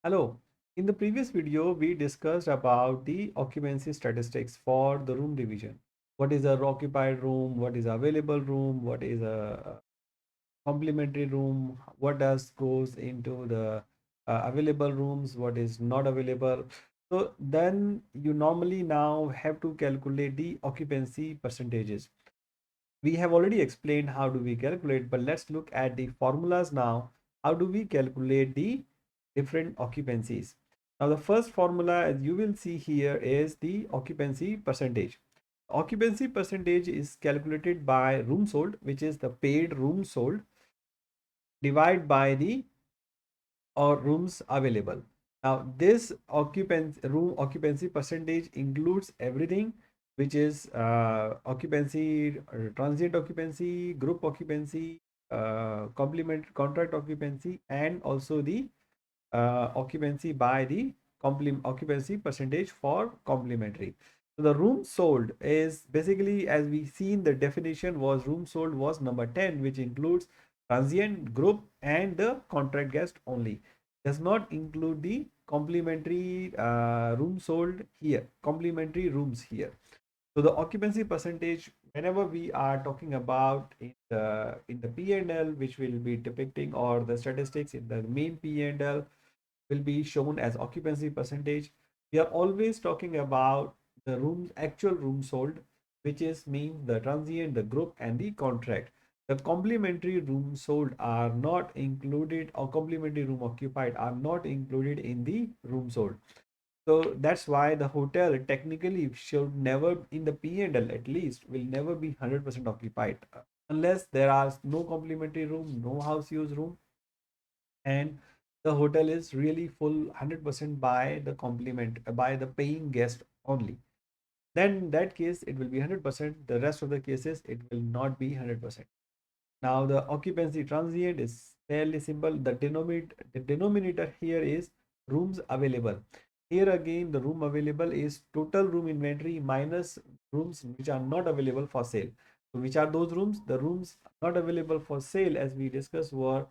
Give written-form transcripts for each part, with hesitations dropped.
Hello. In the previous video, we discussed about the occupancy statistics for the room division. What is a occupied room? What is available room? What is a complementary room? What does goes into the available rooms? What is not available? So then you normally now have to calculate the occupancy percentages. We have already explained how do we calculate, but let's look at the formulas now. How do we calculate the different occupancies? Now the first formula, as you will see here, is the occupancy percentage. Occupancy percentage is calculated by room sold, which is the paid room sold, divided by the or rooms available. Now this occupancy percentage includes everything, which is occupancy, transient occupancy, group occupancy, complement contract occupancy, and also the occupancy by the occupancy percentage for complementary. So the room sold is basically, as we seen, the definition was room sold was number 10, which includes transient, group, and the contract guest only. Does not include the complementary room sold here, complementary rooms here. So the occupancy percentage, whenever we are talking about in the P&L, which will be depicting, or the statistics in the main P&L, will be shown as occupancy percentage. We are always talking about the rooms, actual rooms sold, which is means the transient, the group, and the contract. The complementary rooms sold are not included, or complementary room occupied are not included in the room sold. So that's why the hotel technically should never, in the P&L at least, will never be 100% occupied unless there are no complementary room, no house use room, and the hotel is really full 100% by the complement, by the paying guest only. Then in that case it will be 100%. The rest of the cases it will not be 100%. Now the occupancy transient is fairly simple. The denominator here is rooms available. Here again, the room available is total room inventory minus rooms which are not available for sale. So which are those rooms? The rooms not available for sale, as we discussed, were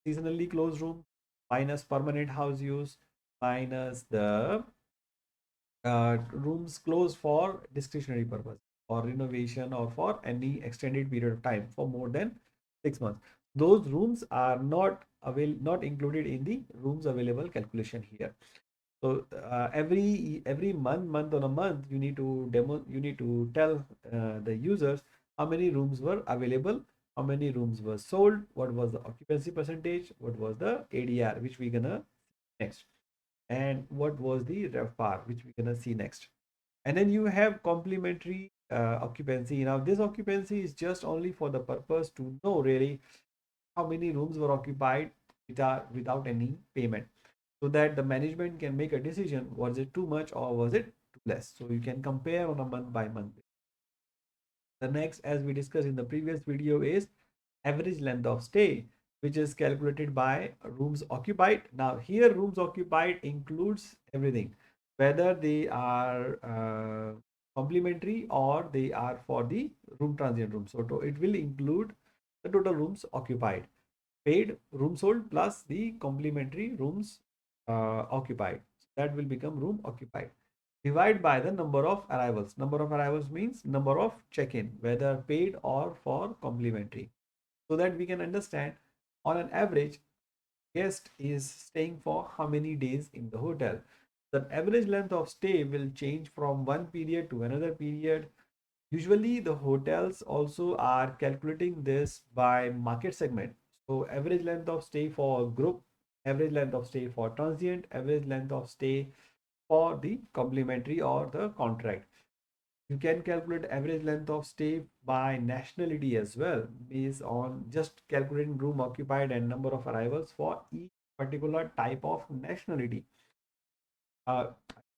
seasonally closed room minus permanent house use minus the rooms closed for discretionary purpose or renovation or for any extended period of time for more than 6 months. Those rooms are not included in the rooms available calculation here. So every month on a month, you need to tell the users how many rooms were available, how many rooms were sold, what was the occupancy percentage, what was the ADR, which we're gonna next, and what was the RevPAR, which we're gonna see next. And then you have complementary occupancy. Now this occupancy is just only for the purpose to know really how many rooms were occupied without any payment, so that the management can make a decision, was it too much or was it too less. So you can compare on a month by month. The next, as we discussed in the previous video, is average length of stay, which is calculated by rooms occupied. Now here rooms occupied includes everything, whether they are complementary or they are for the room transient room. So it will include the total rooms occupied, paid room sold plus the complementary rooms occupied. That will become room occupied. Divide by the number of arrivals. Number of arrivals means number of check-in, whether paid or for complimentary, so that we can understand on an average guest is staying for how many days in the hotel. The average length of stay will change from one period to another period. Usually the hotels also are calculating this by market segment. So average length of stay for group, average length of stay for transient, average length of stay for the complementary or the contract. You can calculate average length of stay by nationality as well, based on just calculating room occupied and number of arrivals for each particular type of nationality. uh,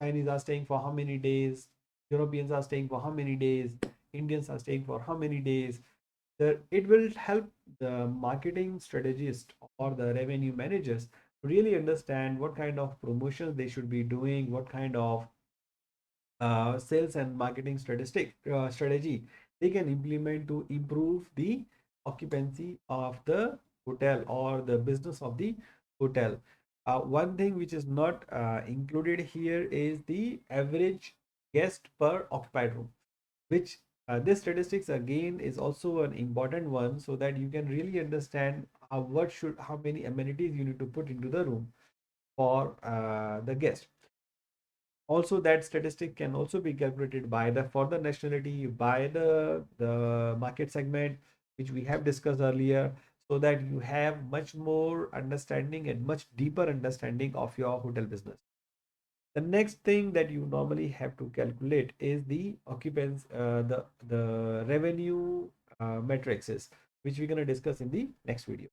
Chinese are staying for how many days, Europeans are staying for how many days, Indians are staying for how many days. It will help the marketing strategist or the revenue managers to really understand what kind of promotions they should be doing, what kind of sales and marketing strategy they can implement to improve the occupancy of the hotel or the business of the hotel. One thing which is not included here is the average guest per occupied room, which this statistics again is also an important one, so that you can really understand how many amenities you need to put into the room for the guest. Also, that statistic can also be calculated by the for the nationality, by the market segment, which we have discussed earlier, so that you have much more understanding and much deeper understanding of your hotel business. The next thing that you normally have to calculate is the occupants, the revenue matrices, which we're going to discuss in the next video.